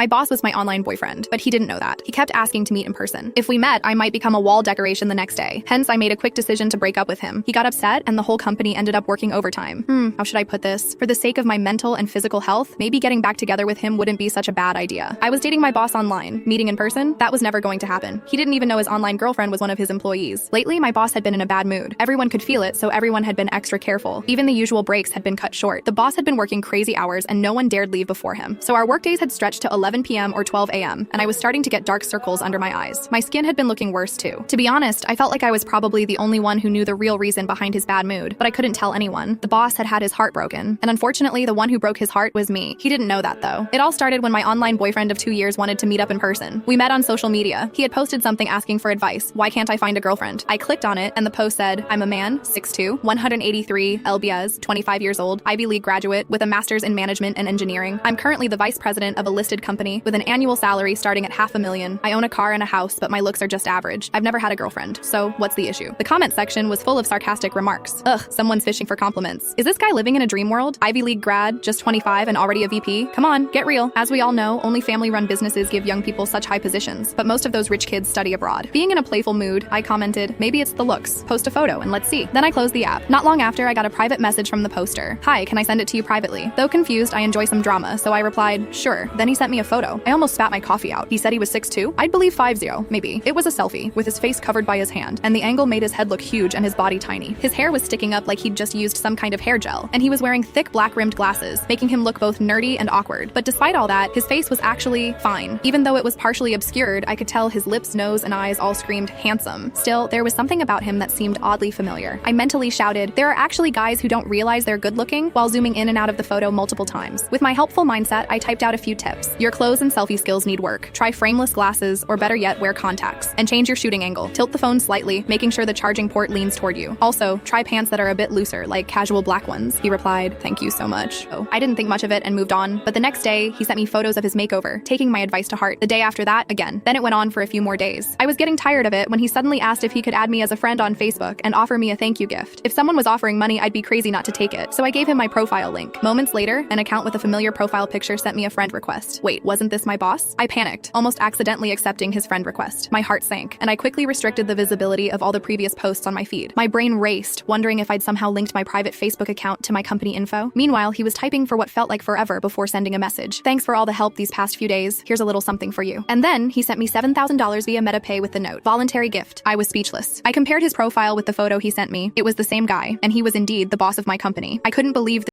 My boss was my online boyfriend, but he didn't know that. He kept asking to meet in person. If we met, I might become a wall decoration the next day. Hence, I made a quick decision to break up with him. He got upset, and the whole company ended up working overtime. How should I put this? For the sake of my mental and physical health, maybe getting back together with him wouldn't be such a bad idea. I was dating my boss online. Meeting in person? That was never going to happen. He didn't even know his online girlfriend was one of his employees. Lately, my boss had been in a bad mood. Everyone could feel it, so everyone had been extra careful. Even the usual breaks had been cut short. The boss had been working crazy hours, and no one dared leave before him. So our workdays had stretched to 11 p.m. or 12 a.m., and I was starting to get dark circles under my eyes. My skin had been looking worse too. To be honest, I felt like I was probably the only one who knew the real reason behind his bad mood, but I couldn't tell anyone. The boss had had his heart broken, and unfortunately, the one who broke his heart was me. He didn't know that though. It all started when my online boyfriend of 2 years wanted to meet up in person. We met on social media. He had posted something asking for advice. Why can't I find a girlfriend? I clicked on it, and the post said, I'm a man, 6'2", 183 lbs, 25 years old, Ivy League graduate with a master's in management and engineering. I'm currently the vice president of a listed company with an annual salary starting at $500,000. I own a car and a house, but my looks are just average. I've never had a girlfriend. So what's the issue? The comment section was full of sarcastic remarks. Ugh, someone's fishing for compliments. Is this guy living in a dream world? Ivy League grad, just 25 and already a VP? Come on, get real. As we all know, only family-run businesses give young people such high positions, but most of those rich kids study abroad. Being in a playful mood, I commented, maybe it's the looks. Post a photo and let's see. Then I closed the app. Not long after, I got a private message from the poster. Hi, can I send it to you privately? Though confused, I enjoy some drama, so I replied, sure. Then he sent me a photo. I almost spat my coffee out. He said he was 6'2". I'd believe 5'0", maybe. It was a selfie, with his face covered by his hand, and the angle made his head look huge and his body tiny. His hair was sticking up like he'd just used some kind of hair gel, and he was wearing thick black-rimmed glasses, making him look both nerdy and awkward. But despite all that, his face was actually fine. Even though it was partially obscured, I could tell his lips, nose, and eyes all screamed handsome. Still, there was something about him that seemed oddly familiar. I mentally shouted, there are actually guys who don't realize they're good-looking, while zooming in and out of the photo multiple times. With my helpful mindset, I typed out a few tips. Your clothes and selfie skills need work. Try frameless glasses, or better yet, wear contacts. And change your shooting angle. Tilt the phone slightly, making sure the charging port leans toward you. Also, try pants that are a bit looser, like casual black ones. He replied, thank you so much. Oh, I didn't think much of it and moved on, but the next day, he sent me photos of his makeover, taking my advice to heart. The day after that, again. Then it went on for a few more days. I was getting tired of it when he suddenly asked if he could add me as a friend on Facebook and offer me a thank you gift. If someone was offering money, I'd be crazy not to take it, so I gave him my profile link. Moments later, an account with a familiar profile picture sent me a friend request. Wait, wasn't this my boss? I panicked, almost accidentally accepting his friend request. My heart sank, and I quickly restricted the visibility of all the previous posts on my feed. My brain raced, wondering if I'd somehow linked my private Facebook account to my company info. Meanwhile, he was typing for what felt like forever before sending a message. Thanks for all the help these past few days. Here's a little something for you. And then he sent me $7,000 via MetaPay with the note, voluntary gift. I was speechless. I compared his profile with the photo he sent me. It was the same guy, and he was indeed the boss of my company. I couldn't believe